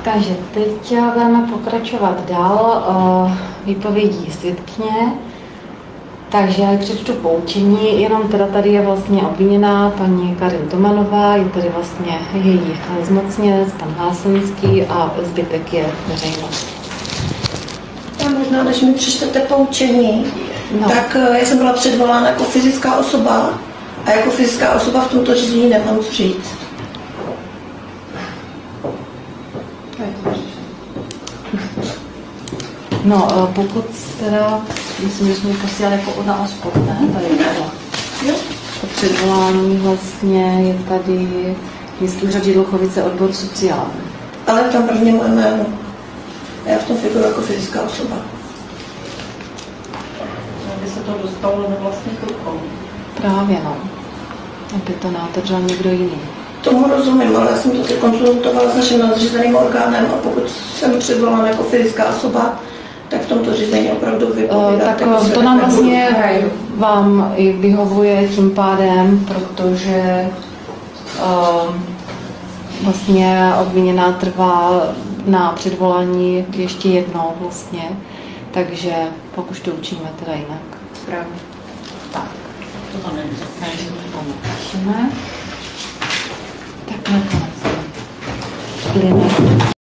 Takže teď budeme pokračovat dál výpovědí svědkyně. Takže já přečtu poučení, jenom teda tady je vlastně obviněná paní Karin Tomanová, je tady vlastně její zmocněnec, pan Hásenský a zbytek je veřejnost. A možná, než mi přečtete poučení, tak já jsem byla předvolána jako fyzická osoba a jako fyzická osoba v tomto řízení nemám co říct. No, pokud teda, myslím, že jsme ji posílali jako na OSPOD, ne? Tady je to. To předvolání vlastně je tady Městský úřad Židluchovice, odbor sociální. Ale tam prvně moje jméno. Já v tom figuruji jako fyzická osoba. Aby se to dostalo do vlastních rukou. Právě, no. Aby to neotevřel někdo jiný. Tomu rozumím, ale já jsem to teď konzultovala s naším nadřízeným orgánem a pokud jsem předvolána jako fyzická osoba, tak v tomto řízení opravdu vypovídat. Tak to nám vlastně vám i vyhovuje tím pádem, protože vlastně obviněná trvá na předvolání ještě jednou vlastně, takže pokud to učíme teda jinak. Správně. Tak. To tam není. Takže to tam napíšeme. Tak nakonec.